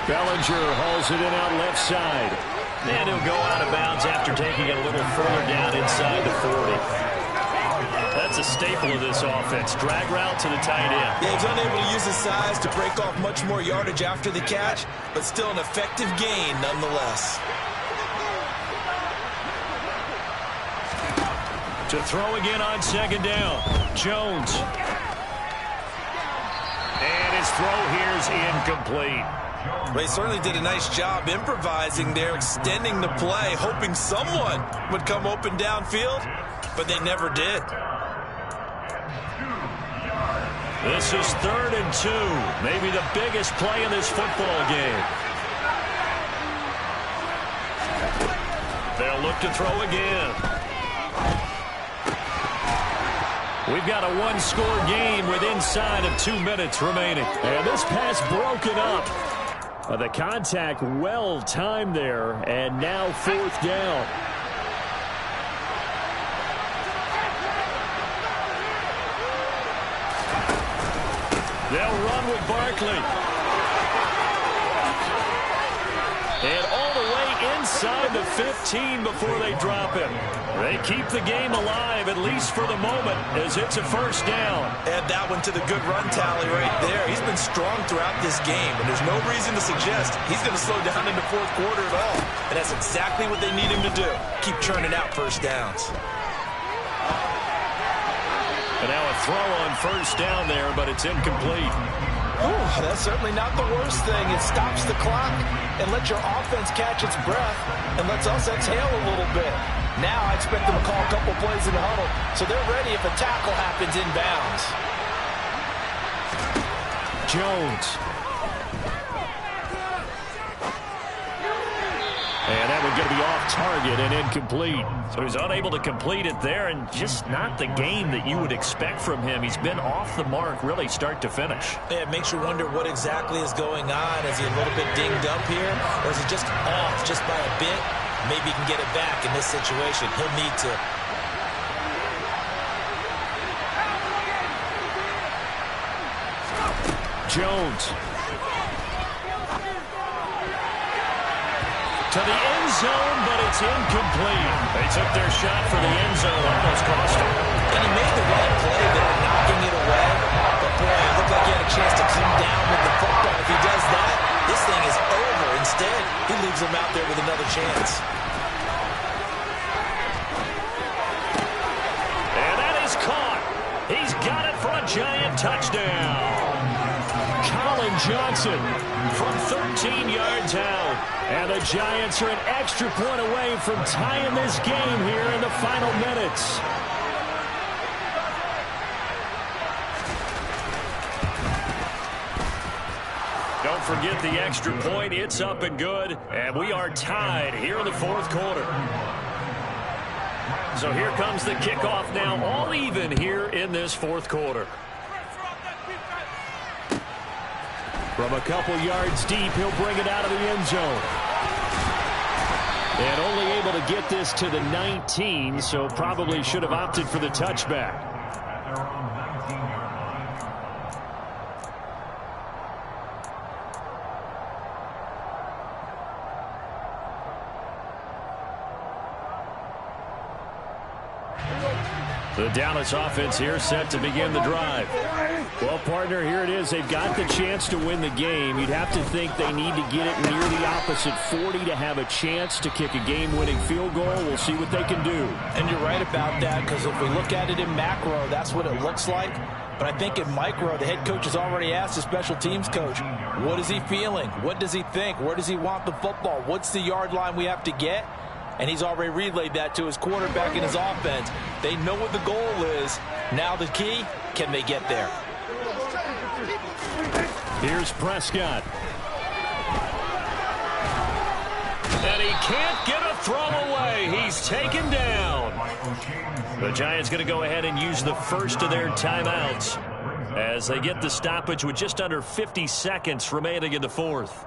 S2: Bellinger hauls it in out left side. And he'll go out of bounds after taking it a little further down inside the 40. That's a staple of this offense. Drag route to the tight end.
S3: Yeah, he's unable to use his size to break off much more yardage after the catch, but still an effective gain nonetheless.
S2: To throw again on 2nd down. Jones. And his throw here is incomplete.
S3: Well, he certainly did a nice job improvising there, extending the play, hoping someone would come open downfield, but they never did.
S2: This is 3rd and 2. Maybe the biggest play in this football game. They'll look to throw again. We've got a 1-score game with inside of 2 minutes remaining. And this pass broken up. The contact well timed there, and now 4th down. They'll run with Barkley. And all the way inside the 15 before they drop him. They keep the game alive, at least for the moment, as it's a 1st down.
S3: Add that one to the good run tally right there. He's been strong throughout this game, and there's no reason to suggest he's going to slow down in the 4th quarter at all. And that's exactly what they need him to do. Keep churning out 1st downs.
S2: And now a throw on 1st down there, but it's incomplete.
S4: Ooh, that's certainly not the worst thing. It stops the clock and lets your offense catch its breath and lets us exhale a little bit. Now I expect them to call a couple plays in the huddle, so they're ready if a tackle happens inbounds.
S2: Jones. And that would going to be off target and incomplete. So he's unable to complete it there, and just not the game that you would expect from him. He's been off the mark really start to finish.
S3: Yeah, it makes you wonder what exactly is going on. Is he a little bit dinged up here, or is he just off just by a bit? Maybe he can get it back in this situation. He'll need to.
S2: Jones. To the end zone, but it's incomplete. They took their shot for the end zone, almost cost him.
S3: And he made the right play there, knocking it away. But boy, it looked like he had a chance to come down with the football. If he does that, this thing is over. Instead, he leaves him out there with another chance.
S2: And that is caught. He's got it for a giant touchdown. Colin Johnson from 13 yards out. And the Giants are an extra point away from tying this game here in the final minutes. Don't forget the extra point. It's up and good. And we are tied here in the fourth quarter. So here comes the kickoff now, all even here in this fourth quarter. From a couple yards deep, he'll bring it out of the end zone. And only able to get this to the 19, so probably should have opted for the touchback. The Dallas offense here set to begin the drive. Well, partner, here it is. They've got the chance to win the game. You'd have to think they need to get it near the opposite 40 to have a chance to kick a game-winning field goal. We'll see what they can do.
S4: And you're right about that, because if we look at it in macro, that's what it looks like. But I think in micro, the head coach has already asked the special teams coach, what is he feeling? What does he think? Where does he want the football? What's the yard line we have to get? And he's already relayed that to his quarterback and his offense. They know what the goal is. Now the key, can they get there?
S2: Here's Prescott. And he can't get a throw away. He's taken down. The Giants going to go ahead and use the first of their timeouts as they get the stoppage with just under 50 seconds remaining in the fourth.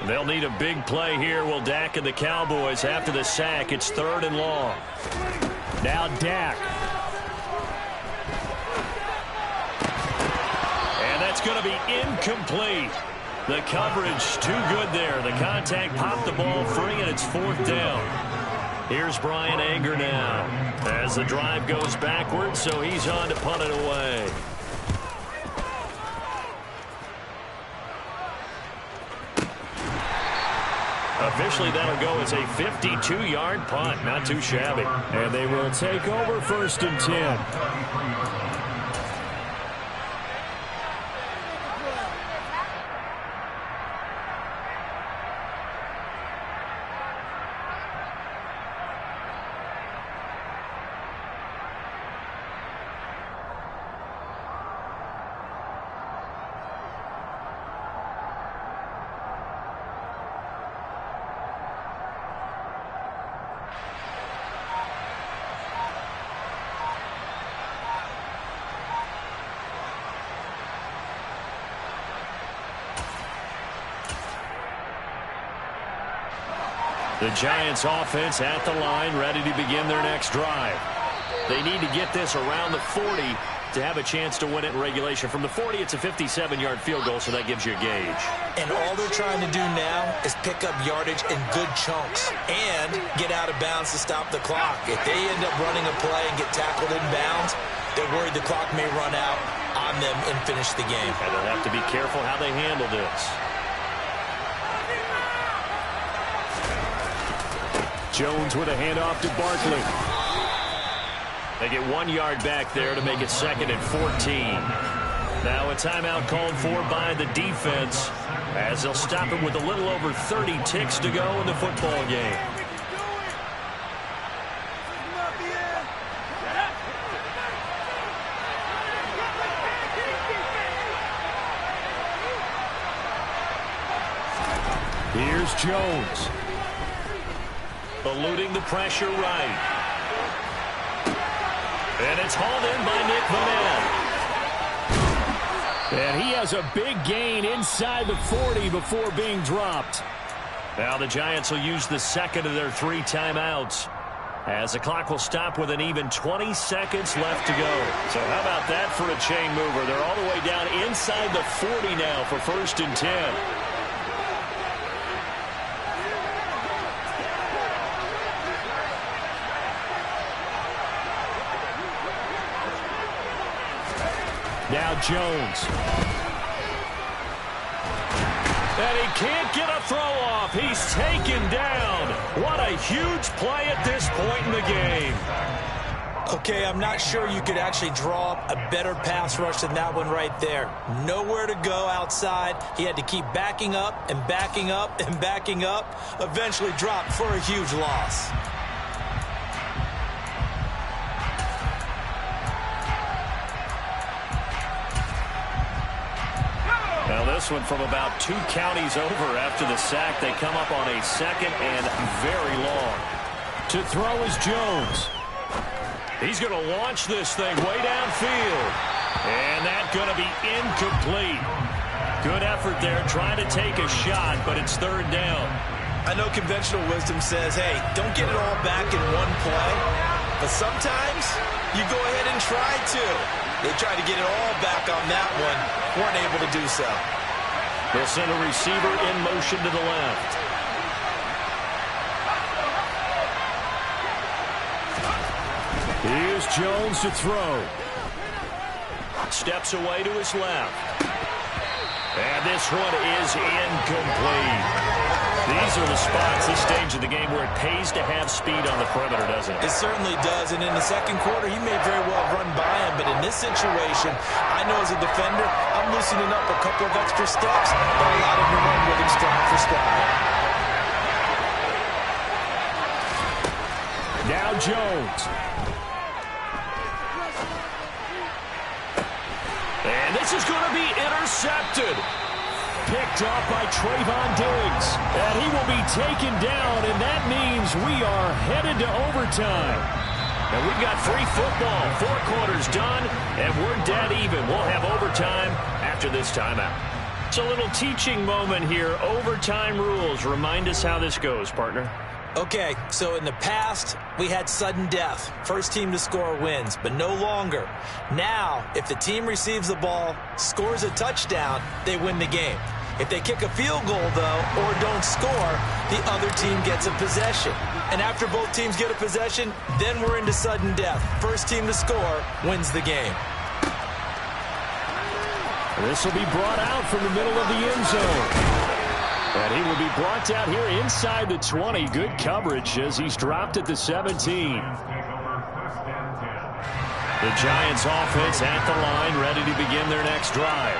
S2: They'll need a big play here. Will Dak and the Cowboys after the sack. It's 3rd and long. Now Dak. And that's going to be incomplete. The coverage too good there. The contact popped the ball free, and it's 4th down. Here's Brian Anger now as the drive goes backwards, so he's on to punt it away. Officially, that'll go as a 52-yard punt. Not too shabby. And they will take over 1st and 10. The Giants offense at the line, ready to begin their next drive. They need to get this around the 40 to have a chance to win it in regulation. From the 40, it's a 57-yard field goal, so that gives you a gauge.
S3: And all they're trying to do now is pick up yardage in good chunks and get out of bounds to stop the clock. If they end up running a play and get tackled in bounds, they're worried the clock may run out on them and finish the game.
S2: And they'll have to be careful how they handle this. Jones with a handoff to Barkley. They get 1 yard back there to make it 2nd and 14. Now a timeout called for by the defense as they'll stop it with a little over 30 ticks to go in the football game. Here's Jones. Eluding the pressure right. And it's hauled in by Nick Vanette. And he has a big gain inside the 40 before being dropped. Now the Giants will use the second of their 3 timeouts as the clock will stop with an even 20 seconds left to go. So how about that for a chain mover? They're all the way down inside the 40 now for 1st and 10. Now Jones. And he can't get a throw off. He's taken down. What a huge play at this point in the game.
S3: Okay, I'm not sure you could actually draw up a better pass rush than that one right there. Nowhere to go outside. He had to keep backing up and backing up and backing up. Eventually dropped for a huge loss.
S2: Now this one from about 2 counties over after the sack. They come up on a 2nd and very long. To throw is Jones. He's going to launch this thing way downfield. And that's going to be incomplete. Good effort there trying to take a shot, but it's 3rd down.
S3: I know conventional wisdom says, hey, don't get it all back in one play. But sometimes you go ahead and try to. They tried to get it all back on that one. Weren't able to do so.
S2: They'll send a receiver in motion to the left. Here's Jones to throw. Steps away to his left. And this one is incomplete. These are the spots, this stage of the game, where it pays to have speed on the perimeter, doesn't it?
S3: It certainly does, and in the second quarter, he may very well run by him, but in this situation, I know as a defender, I'm loosening up a couple of extra steps, but allow him to run with him stride for stride.
S2: Now Jones. And this is going to be intercepted. Picked off by Trayvon Diggs. And he will be taken down, and that means we are headed to overtime. And we've got free football. 4 quarters done, and we're dead even. We'll have overtime after this timeout. It's a little teaching moment here. Overtime rules. Remind us how this goes, partner.
S3: Okay, so in the past, we had sudden death. First team to score wins, but no longer. Now, if the team receives the ball, scores a touchdown, they win the game. If they kick a field goal, though, or don't score, the other team gets a possession. And after both teams get a possession, then we're into sudden death. First team to score wins the game.
S2: This will be brought out from the middle of the end zone. And he will be brought down here inside the 20. Good coverage as he's dropped at the 17. The Giants offense at the line, ready to begin their next drive.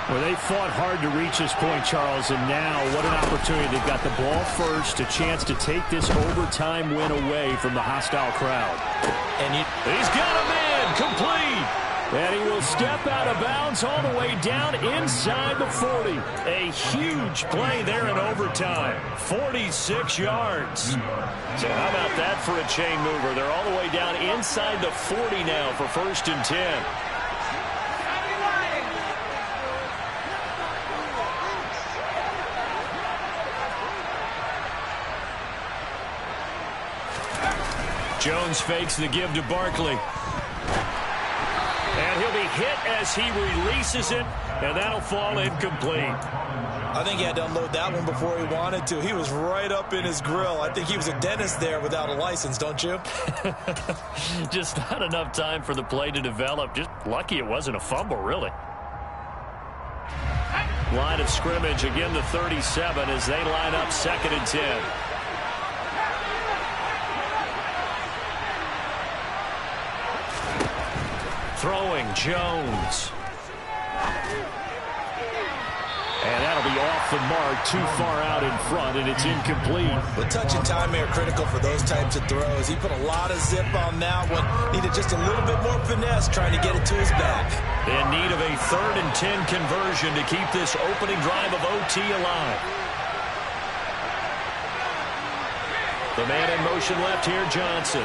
S2: Well, they fought hard to reach this point, Charles, and now what an opportunity. They've got the ball first, a chance to take this overtime win away from the hostile crowd. And he's got a man complete. And he will step out of bounds all the way down inside the 40. A huge play there in overtime. 46 yards. So how about that for a chain mover? They're all the way down inside the 40 now for 1st and 10. Jones fakes the give to Barkley. And he'll be hit as he releases it, and that'll fall incomplete.
S3: I think he had to unload that one before he wanted to. He was right up in his grill. I think he was a dentist there without a license, don't you?
S2: Just not enough time for the play to develop. Just lucky it wasn't a fumble, really. Line of scrimmage, again the 37 as they line up 2nd and 10.
S1: Throwing, Jones. And that'll be off the mark, too far out in front, and it's incomplete.
S3: The touch and time are critical for those types of throws. He put a lot of zip on that one. Needed just a little bit more finesse trying to get it to his back.
S1: In need of a 3rd and 10 conversion to keep this opening drive of OT alive. The man in motion left here, Johnson.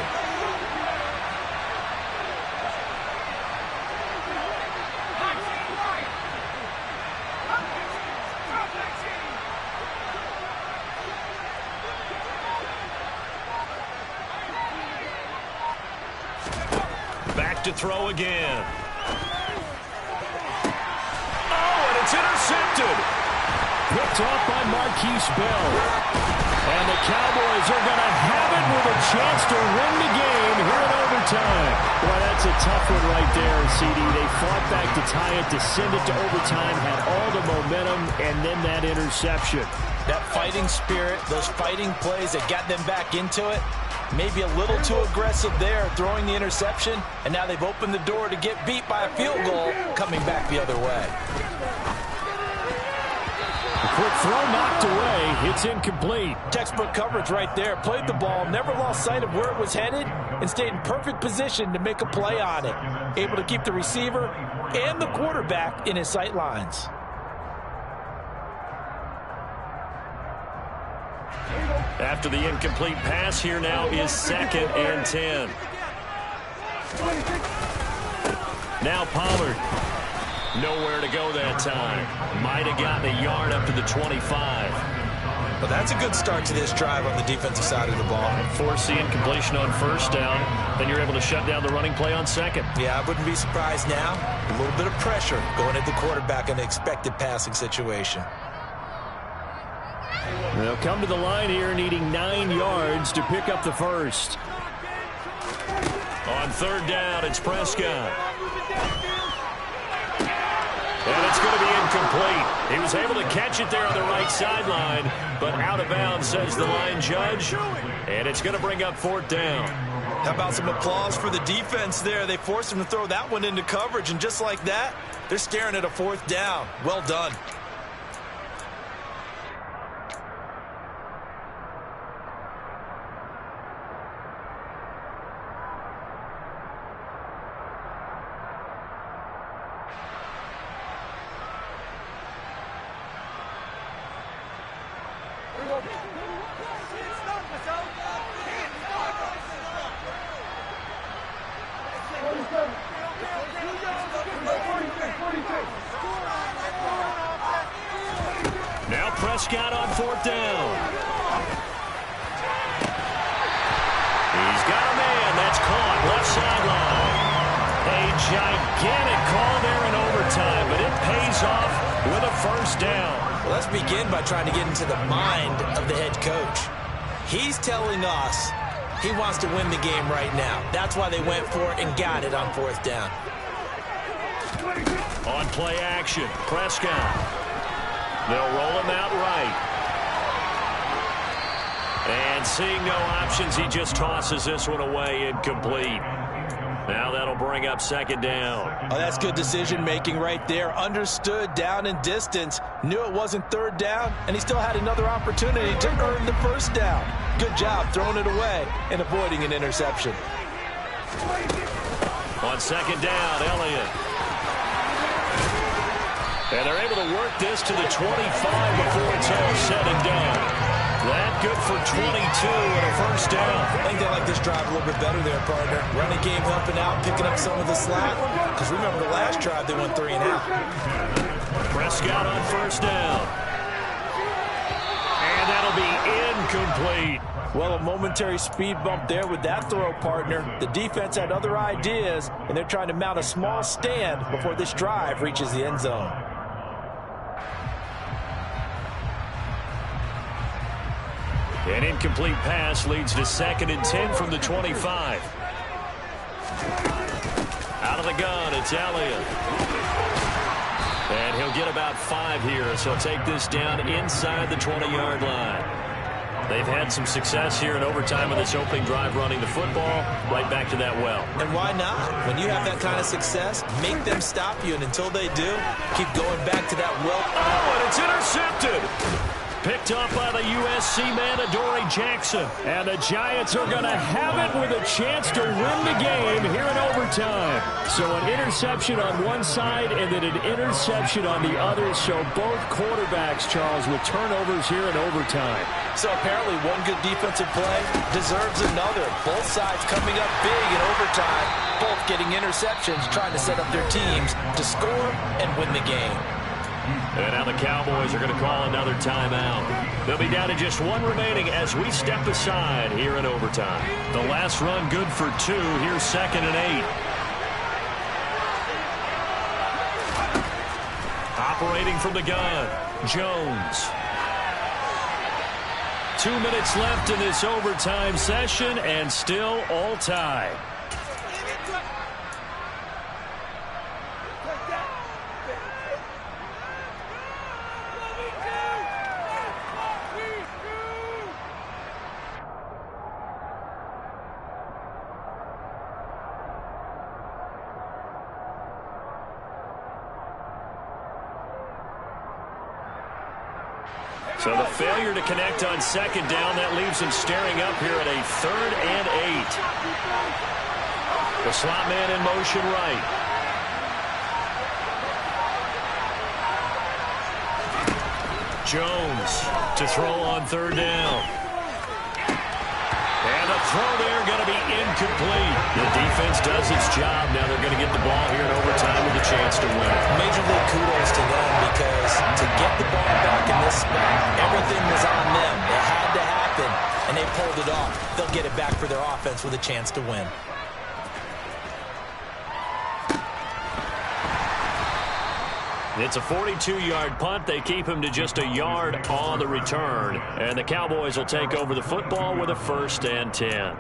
S1: Back to throw again. Oh, and it's intercepted.
S2: Picked off by Marquise Bell. And the Cowboys are going to have it with a chance to win the game here in overtime. Boy, that's a tough one right there, CD. They fought back to tie it, to send it to overtime, had all the momentum, and then that interception.
S3: That fighting spirit, those fighting plays that got them back into it, maybe a little too aggressive there, throwing the interception, and now they've opened the door to get beat by a field goal, coming back the other way.
S2: A quick throw knocked away. It's incomplete.
S3: Textbook coverage right there. Played the ball, never lost sight of where it was headed, and stayed in perfect position to make a play on it. Able to keep the receiver and the quarterback in his sight lines.
S1: After the incomplete pass, here now is 2nd and 10. Now Pollard. Nowhere to go that time. Might have gotten a yard up to the 25.
S3: But that's a good start to this drive on the defensive side of the ball.
S1: Force the incompletion on 1st down. Then you're able to shut down the running play on 2nd.
S3: Yeah, I wouldn't be surprised now. A little bit of pressure going at the quarterback in an expected passing situation.
S2: They'll come to the line here needing 9 yards to pick up the first.
S1: On 3rd down, it's Prescott. And it's going to be incomplete. He was able to catch it there on the right sideline, but out of bounds, says the line judge. And it's going to bring up 4th down.
S3: How about some applause for the defense there? They forced him to throw that one into coverage, and just like that, they're staring at a 4th down. Well done.
S1: Now Prescott on 4th down. He's got a man. That's caught left sideline. A gigantic call there in overtime, but it pays off with a 1st down.
S3: Well, let's begin by trying to get into the mind of the head coach. He's telling us he wants to win the game right now. That's why they went for it and got it on 4th down.
S1: On play action, Prescott. They'll roll him out right. And seeing no options, he just tosses this one away incomplete. Now that'll bring up 2nd down.
S3: Oh, that's good decision-making right there. Understood down and distance. Knew it wasn't 3rd down, and he still had another opportunity to earn the 1st down. Good job throwing it away and avoiding an interception.
S1: On 2nd down, Elliott. And they're able to work this to the 25 before it's all said and done. That good for 22 and a 1st down.
S3: I think they like this drive a little bit better there, partner. Running game helping out, picking up some of the slack. Because remember the last drive, they went 3 and out.
S1: Prescott on 1st down. And that'll be incomplete.
S3: Well, a momentary speed bump there with that throw, partner. The defense had other ideas, and they're trying to mount a small stand before this drive reaches the end zone.
S1: An incomplete pass leads to 2nd and 10 from the 25. Out of the gun, it's Elliott. And he'll get about 5 here, so he'll take this down inside the 20-yard line.
S2: They've had some success here in overtime in this opening drive running the football right back to that well.
S3: And why not? When you have that kind of success, make them stop you, and until they do, keep going back to that well.
S2: Oh, and it's intercepted. Picked up by the USC man, Adoree Jackson. And the Giants are going to have it with a chance to win the game here in overtime. So an interception on one side and then an interception on the other. So both quarterbacks, Charles, with turnovers here in overtime.
S3: So apparently one good defensive play deserves another. Both sides coming up big in overtime. Both getting interceptions, trying to set up their teams to score and win the game.
S2: And now the Cowboys are going to call another timeout. They'll be down to just one remaining as we step aside here in overtime. The last run good for 2. Here's 2nd and 8. Operating from the gun, Jones. 2 minutes left in this overtime session and still all tied. So the failure to connect on 2nd down, that leaves him staring up here at a 3rd and 8. The slot man in motion right. Jones to throw on 3rd down. And the throw there going to be incomplete. The defense does its job. Now they're going to get the ball here in overtime with a chance to win.
S3: Major league kudos to them, because to get the ball back in this spot, everything was on them. It had to happen, and they pulled it off. They'll get it back for their offense with a chance to win.
S2: It's a 42-yard punt. They keep him to just a yard on the return. And the Cowboys will take over the football with a 1st and 10.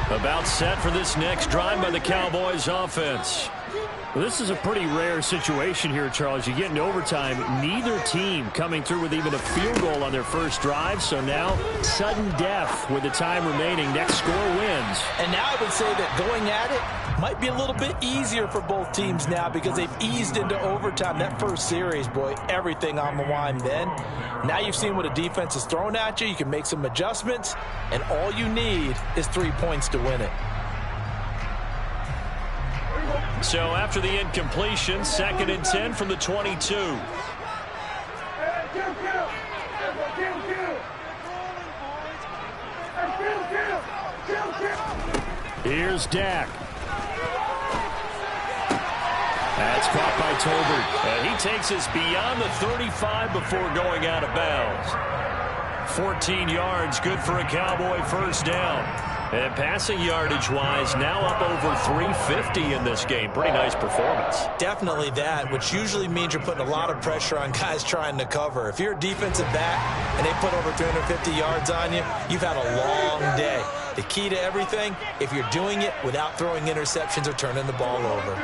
S2: About set for this next drive by the Cowboys offense. Well, this is a pretty rare situation here, Charles. You get into overtime, neither team coming through with even a field goal on their first drive. So now, sudden death with the time remaining. Next score wins.
S3: And now I would say that going at it might be a little bit easier for both teams now, because they've eased into overtime. That first series, boy, everything on the line then. Now you've seen what a defense is thrown at you. You can make some adjustments, and all you need is 3 points to win it.
S2: So after the incompletion, 2nd and 10 from the 22. Here's Dak. That's caught by Tolbert. And he takes us beyond the 35 before going out of bounds. 14 yards, good for a Cowboy 1st down. And passing yardage-wise, now up over 350 in this game. Pretty nice performance.
S3: Definitely that, which usually means you're putting a lot of pressure on guys trying to cover. If you're a defensive back and they put over 350 yards on you, you've had a long day. The key to everything, if you're doing it without throwing interceptions or turning the ball over.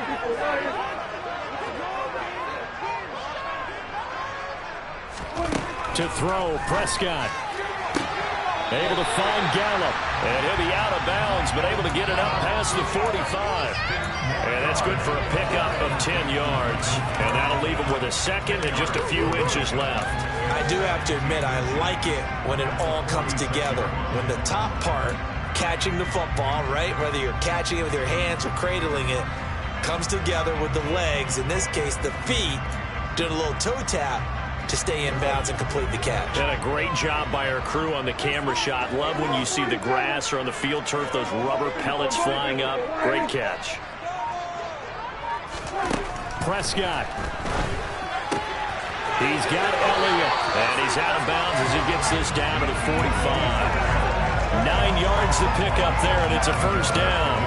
S2: To throw, Prescott. Able to find Gallup. And he'll be out of bounds, but able to get it up past the 45. And that's good for a pickup of 10 yards. And that'll leave him with a 2nd and just a few inches left.
S3: I do have to admit, I like it when it all comes together. When the top part, catching the football, right, whether you're catching it with your hands or cradling it, comes together with the legs, in this case the feet, doing a little toe tap to stay in bounds and complete the catch.
S2: And a great job by our crew on the camera shot. Love when you see the grass or on the field turf, those rubber pellets flying up. Great catch. Prescott. He's got Elliott. And he's out of bounds as he gets this down to the 45. 9 yards to pick up there, and it's a 1st down.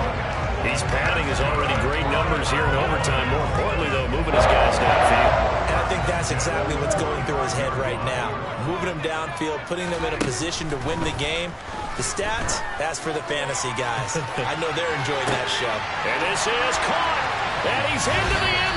S2: He's padding his already great numbers here in overtime. More importantly, though, moving his guys downfield.
S3: And I think that's exactly what's going through his head right now. Moving them downfield, putting them in a position to win the game. The stats, that's for the fantasy guys. I know they're enjoying that show.
S1: And this is caught. And he's into the end